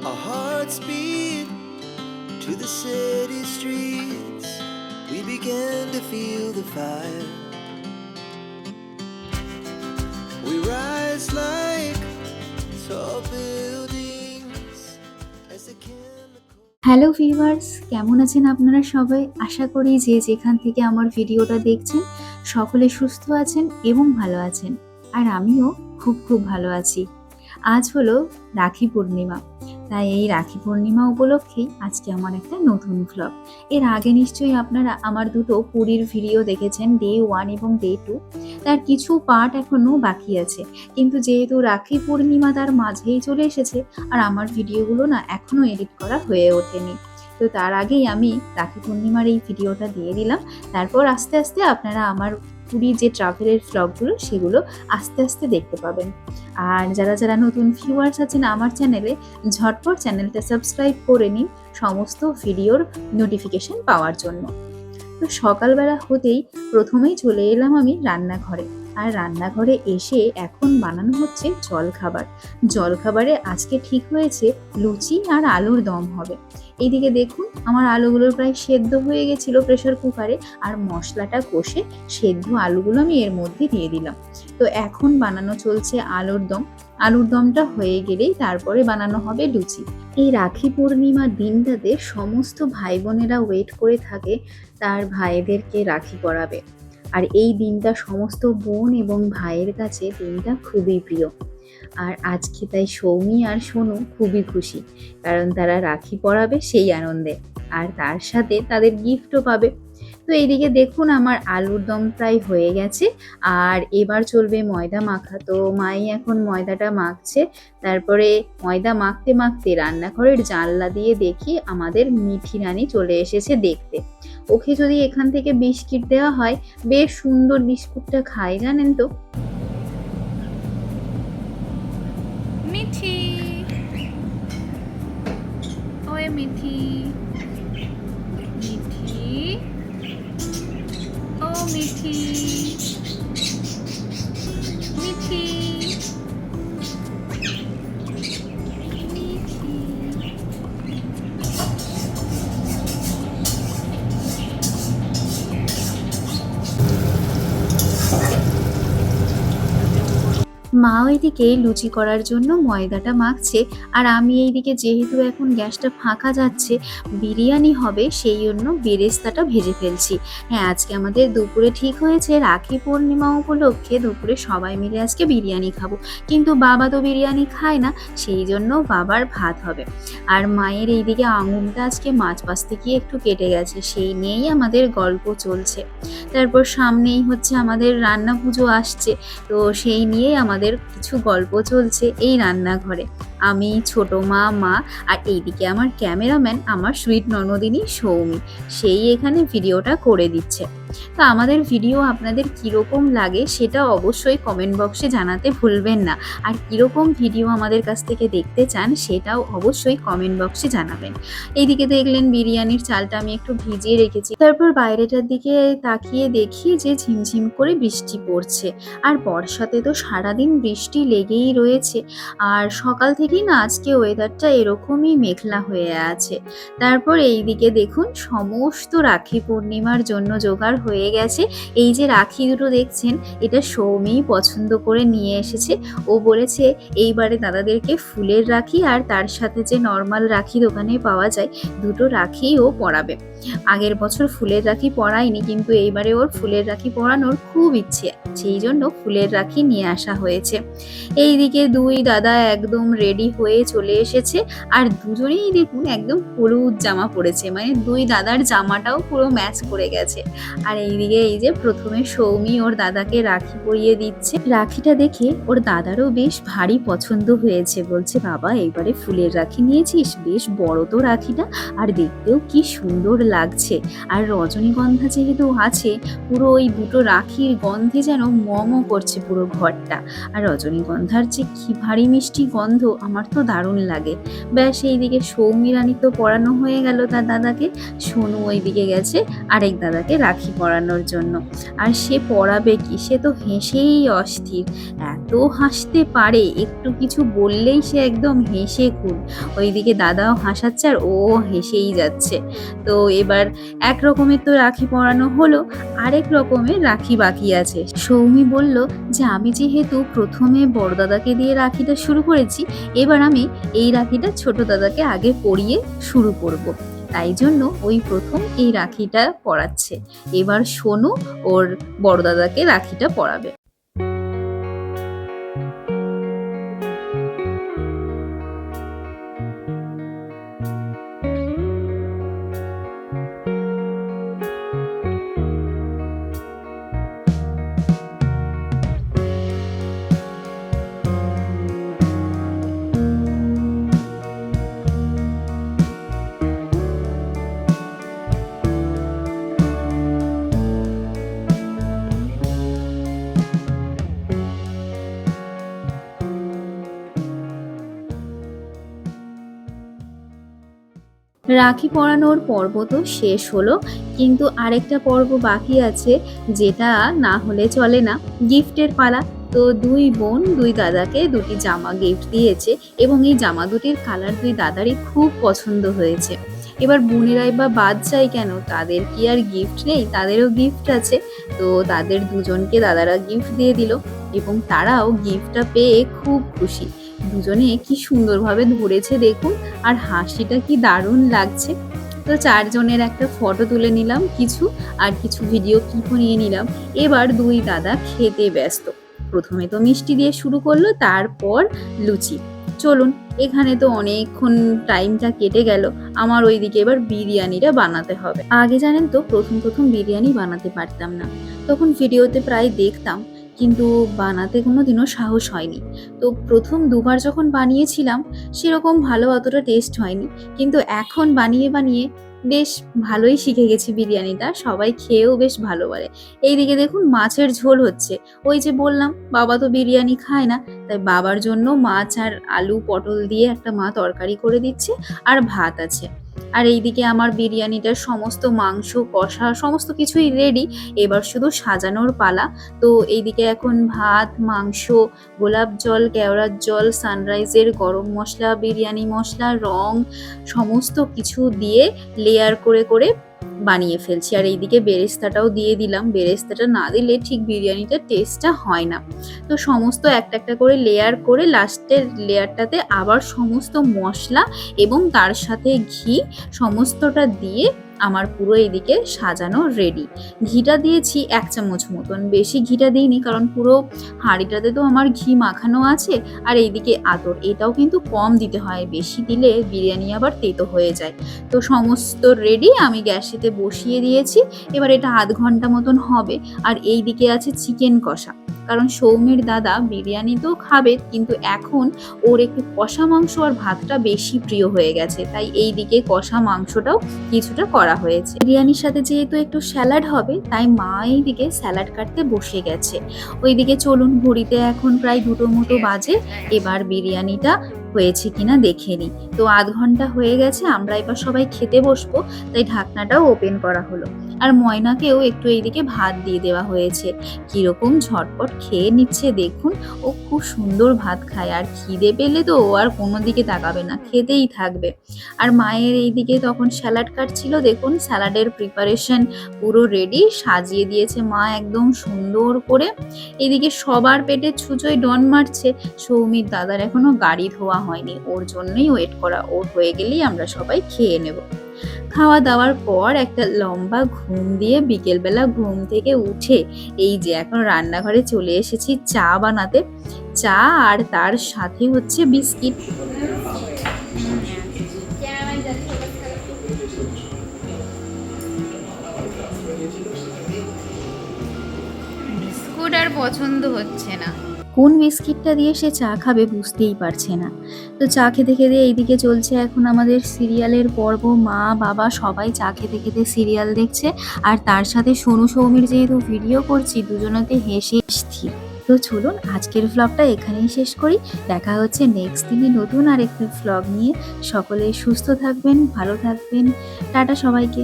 Our hearts beat to the city streets. We began to feel the fire. We rise like tall buildings as the chemical. Hello viewers, কেমন আছেন আপনারা সবাই? আশা করি যে যেখান থেকে আমার ভিডিওটা দেখছেন সকলে সুস্থ আছেন এবং ভালো আছেন। আর আমিও খুব ভালো আছি। আজ হলো রাখি পূর্ণিমা, তাই এই রাখি পূর্ণিমা উপলক্ষেই আজকে আমার একটা নতুন ভ্লগ। এর আগে নিশ্চয়ই আপনারা আমার দুটো পুরীর ভিডিও দেখেছেন, ডে 1 এবং ডে 2। তার কিছু পার্ট এখনও বাকি আছে, কিন্তু যেহেতু রাখি পূর্ণিমা তার মাঝেই চলে এসেছে আর আমার ভিডিওগুলো না এখনও এডিট করা হয়ে ওঠেনি, তো তার আগেই আমি রাখি পূর্ণিমার এই ভিডিওটা দিয়ে দিলাম। তারপর আস্তে আস্তে আপনারা আমার পুরীর যে ট্রাভেলের ভ্লগগুলো সেগুলো আস্তে আস্তে দেখতে পাবেন। আর যারা নতুন ভিউয়ার্স আছেন আমার চ্যানেলে, ঝটপট চ্যানেলটা সাবস্ক্রাইব করে নিন সমস্ত ভিডিওর নোটিফিকেশন পাওয়ার জন্য। তো সকালবেলা হতেই প্রথমেই চলে এলাম আমি রান্নাঘরে। আর রান্নাঘরে এসে এখন বানানো হচ্ছে জলখাবারে আজকে ঠিক হয়েছে লুচি আর আলুর দম হবে। এইদিকে দেখুন আমার আলুগুলো প্রায় সেদ্ধ হয়ে গেছিল প্রেসার কুকারে, আর মশলাটা কষে সেদ্ধ আলুগুলো আমি এর মধ্যে দিয়ে দিলাম। তো এখন বানানো চলছে আলুর দমটা হয়ে গেলেই তারপরে বানানো হবে লুচি। এই রাখি পূর্ণিমার দিনটাতে সমস্ত ভাই বোনেরা ওয়েট করে থাকে তার ভাইদেরকে রাখি পরাবে। আর এই দিনটা সমস্ত বোন এবং ভাইয়ের কাছে দিনটা খুবই প্রিয়। আর আজকে তাই সৌমি আর সোনু খুবই খুশি, কারণ তারা রাখি পরাবে সেই আনন্দে, আর তার সাথে তাদের গিফটও পাবে। তো এইদিকে দেখুন আমার আলুর দম প্রায় হয়ে গেছে, আর এবার চলবে ময়দা মাখা। তো মাই এখন ময়দাটা মাখছে। তারপরে ময়দা মাখতে মাখতে রান্নাঘরের জানলা দিয়ে দেখি আমাদের মিঠি রানী চলে এসেছে দেখতে। ওকে যদি এখান থেকে বিস্কিট দেওয়া হয়, বেশ সুন্দর বিস্কুটটা খায় জানেন তো। মিঠি, ওয়ে মিঠি, মিঠি, ও মিঠি, মিঠি, মা ওইদিকে লুচি করার জন্য ময়দাটা মাখছে, আর আমি এইদিকে যেহেতু এখন গ্যাসটা ফাঁকা যাচ্ছে, বিরিয়ানি হবে সেই জন্য বেরেস্তাটা ভেজে ফেলছি। হ্যাঁ, আজকে আমাদের দুপুরে ঠিক হয়েছে রাখি পূর্ণিমা উপলক্ষে দুপুরে সবাই মিলে আজকে বিরিয়ানি খাবো, কিন্তু বাবা তো বিরিয়ানি খায় না, সেই জন্য বাবার ভাত হবে। আর মায়ের এইদিকে আঙুলটা আজকে মাছ বাছতে গিয়ে একটু কেটে গেছে, সেই নিয়েই আমাদের গল্প চলছে। তারপর সামনেই হচ্ছে আমাদের রান্না পুজো আসছে, তো সেই নিয়েই আমাদের কিছু গল্প চলছে এই রান্নাঘরে। আমি, ছোট মা আর এইদিকে আমার ক্যামেরাম্যান আমার সুইট ননদিনী সৌমি, সেই এখানে ভিডিওটা করে দিচ্ছে। তো আমাদের ভিডিও আপনাদের কীরকম লাগে সেটা অবশ্যই কমেন্ট বক্সে জানাতে ভুলবেন না, আর কীরকম ভিডিও আমাদের কাছ থেকে দেখতে চান সেটাও অবশ্যই কমেন্ট বক্সে জানাবেন। এইদিকে দেখলেন বিরিয়ানির চালটা আমি একটু ভিজিয়ে রেখেছি। তারপর বাইরেটার দিকে তাকিয়ে দেখি যে ঝিমঝিম করে বৃষ্টি পড়ছে, আর বর্ষাতে তো সারাদিন বৃষ্টি লেগেই রয়েছে। আর সকাল থেকেই না আজকে ওয়েদারটা এরকমই মেঘলা হয়ে আছে। তারপর এইদিকে দেখুন সমস্ত রাখি পূর্ণিমার জন্য জোগাড় হয়ে গেছে। এই যে রাখি দুটো দেখছেন, এটা সৌমিই পছন্দ করে নিয়ে এসেছে। ও বলেছে এইবারে দাদাদেরকে ফুলের রাখি আর তার সাথে যে নর্মাল রাখি দোকানে পাওয়া যায় দুটো রাখিই ও পরাবে। আগের বছর ফুলের রাখি পরায়নি, কিন্তু এইবারে ওর ফুলের রাখি পরানোর খুব ইচ্ছে, সেই জন্য ফুলের রাখি নিয়ে আসা হয়েছে। এইদিকে দুই দাদা একদম রেডি হয়ে চলে এসেছে, আর দুজনেই দেখুন একদম হলুদ জামা পরেছে, মানে দুই দাদার জামাটাও পুরো ম্যাচ করে গেছে। আর এইদিকে এই যে প্রথমে সৌমি ওর দাদাকে রাখি পরিয়ে দিচ্ছে। রাখিটা দেখে ওর দাদারও বেশ ভারী পছন্দ হয়েছে, বলছে বাবা এইবারে ফুলের রাখি নিয়েছিস, বেশ বড় তো রাখিটা, আর দেখতেও কি সুন্দর লাগছে। আর রজনীগন্ধা যেহেতু আছে, পুরো ওই দুটো রাখির গন্ধে যেন মমও করছে পুরো ঘরটা। আর রজনীগন্ধার যে কি ভারী মিষ্টি গন্ধ, আমার তো দারুণ লাগে। ব্যাস এইদিকে সৌমি রানী তো পরানো হয়ে গেল তার দাদাকে, সোনু ওইদিকে গেছে আরেক দাদাকে রাখি পরানোর জন্য। আর সে পরাবে কি, সে তো হেসেই অস্থির, এত হাসতে পারে, একটু কিছু বললেই সে একদম হেসে খুন। ওইদিকে দাদাও হাসাচ্ছে আর ও হেসেই যাচ্ছে। তো এবার এক রকমের তো রাখি পরানো হলো, আরেক রকমের রাখি বাকি আছে। সৌমি বলল যে আমি যেহেতু প্রথমে বড় দাদাকে দিয়ে রাখিটা শুরু করেছি, এবার আমি এই রাখিটা ছোট দাদাকে আগে পরিয়ে শুরু করব। তাই জন্য ওই প্রথম এই রাখিটা পরাচ্ছে। এবার সোনু ওর বড় দাদাকে রাখিটা পরাবে। রাখি পরানোর পর্ব তো শেষ হলো, কিন্তু আরেকটা পর্ব বাকি আছে, যেটা না হলে চলে না, গিফটের পালা। তো দুই বোন দুই দাদাকে দুটি জামা গিফট দিয়েছে এবং এই জামা দুটির কালার দুই দাদারই খুব পছন্দ হয়েছে। এবার বোনেরাই বা বাদ যায় কেন, তাদের কি আর গিফট নেই, তাদেরও গিফট আছে। তো তাদের দুজনকে দাদারা গিফট দিয়ে দিল এবং তারাও গিফটটা পেয়ে খুব খুশি। দুজনে কি সুন্দরভাবে ধরেছে দেখুন, আর হাসিটা কি দারুণ লাগছে। তো চারজনের একটা ফটো তুলে নিলাম কিছু, আর কিছু ভিডিও ক্লিপও নিয়ে নিলাম। এবার দুই দাদা খেতে ব্যস্ত। প্রথমে তো মিষ্টি দিয়ে শুরু করলো, তারপর লুচি। চলুন, এখানে তো অনেকক্ষণ টাইমটা কেটে গেল, আমার ওইদিকে এবার বিরিয়ানিটা বানাতে হবে। আগে জানেন তো প্রথম বিরিয়ানি বানাতে পারতাম না, তখন ভিডিওতে প্রায় দেখতাম, কিন্তু বানাতে কোনোদিনও সাহস হয়নি। তো প্রথম দুবার যখন বানিয়েছিলাম সেরকম ভালো অতটা টেস্ট হয়নি, কিন্তু এখন বানিয়ে বানিয়ে বেশ ভালোই শিখে গেছি বিরিয়ানিটা, সবাই খেয়েও বেশ ভালো বলে। এইদিকে দেখুন মাছের ঝোল হচ্ছে। ওই যে বললাম বাবা তো বিরিয়ানি খায় না, তাই বাবার জন্য মাছ আর আলু পটল দিয়ে একটা মা তরকারি করে দিচ্ছে, আর ভাত আছে। আর এইদিকে আমার বিরিয়ানিটার সমস্ত মাংস কষা সমস্ত কিছুই রেডি, এবার শুধু সাজানোর পালা। তো এইদিকে এখন ভাত, মাংস, গোলাপ জল, কেওড়ার জল, সানরাইজের গরম মশলা, বিরিয়ানি মশলা, রং সমস্ত কিছু দিয়ে লেয়ার করে করে বানিয়ে ফেলছি। আর এইদিকে বেরেস্তাটাও দিয়ে দিলাম, বেরেস্তাটা না দিলে ঠিক বিরিয়ানিটার টেস্টটা হয় না। তো সমস্ত একটা একটা করে লেয়ার করে লাস্টের লেয়ারটাতে আবার সমস্ত মশলা এবং তার সাথে ঘি সমস্তটা দিয়ে আমার পুরো এদিকে সাজানো রেডি। ঘিটা দিয়েছি 1 চামচ মতন, বেশি ঘিটা দিইনি, কারণ পুরো হাঁড়িটাতে তো আমার ঘি মাখানো আছে। আর এইদিকে আতর, এটাও কিন্তু কম দিতে হয়, বেশি দিলে বিরিয়ানি আবার তেতো হয়ে যায়। তো সমস্ত রেডি, আমি গ্যাসেতে বসিয়ে দিয়েছি। এবার এটা আধ ঘন্টা মতন হবে। আর এই দিকে আছে চিকেন কষা, কারণ সৌমির দাদা বিরিয়ানি তো খাবে, কিন্তু এখন ওর একটু কষা মাংস আর ভাতটা বেশি প্রিয় হয়ে গেছে, তাই এই দিকে কষা মাংসটাও কিছুটা করা হয়েছে। বিরিয়ানির সাথে যেহেতু একটু স্যালাড হবে, তাই মা এইদিকে স্যালাড কাটতে বসে গেছে। ওইদিকে চলুন, ঘড়িতে এখন প্রায় 2টো মতো বাজে, এবার বিরিয়ানিটা হয়েছে কিনা দেখে নিই। তো আধ ঘন্টা হয়ে গেছে, আমরা এবার সবাই খেতে বসবো, তাই ঢাকনাটাও ওপেন করা হলো। আর ময়নাকেও একটু এইদিকে ভাত দিয়ে দেওয়া হয়েছে। কিরকম ঝটপট খেয়ে নিচ্ছে দেখুন, ও খুব সুন্দর ভাত খায়, আর খিদে পেলে তো ও আর কোনো দিকে তাকাবে না, খেতেই থাকবে। আর মায়ের এইদিকে তখন স্যালাড কাটছিল, দেখুন স্যালাডের প্রিপারেশন পুরো রেডি, সাজিয়ে দিয়েছে মা একদম সুন্দর করে। এদিকে সবার পেটে ছুঁচোয় ডন মারছে, সৌমির দাদার এখনো গাড়ি ধোয়া হয়নি, ওর জন্যই ওয়েট করা, ওর হয়ে গেলেই আমরা সবাই খেয়ে নেব। খাওয়া দাওয়ার পর একটা লম্বা ঘুম দিয়ে বিকেলবেলা ঘুম থেকে উঠে এই যে এখন রান্নাঘরে চলে এসেছি চা বানাতে। চা আর তার সাথে হচ্ছে বিস্কিট। বিস্কুট আর পছন্দ হচ্ছে না। কোন বিস্কিটটা দিয়ে সে চা খাবে বুঝতেই পারছে না। তো চা খেতে খেতে এইদিকে চলছে এখন আমাদের সিরিয়ালের পর্ব, মা বাবা সবাই চা খেতে খেতে সিরিয়াল দেখছে। আর তার সাথে সোনু সৌমির যেহেতু ভিডিও করছি, দুজনাতে হেসে স্থির। তো চলুন আজকের ভ্লগটা এখানেই শেষ করি, দেখা হচ্ছে নেক্সট দিনে নতুন আরেকটা ভ্লগ নিয়ে। সকলে সুস্থ থাকবেন, ভালো থাকবেন, টাটা সবাইকে।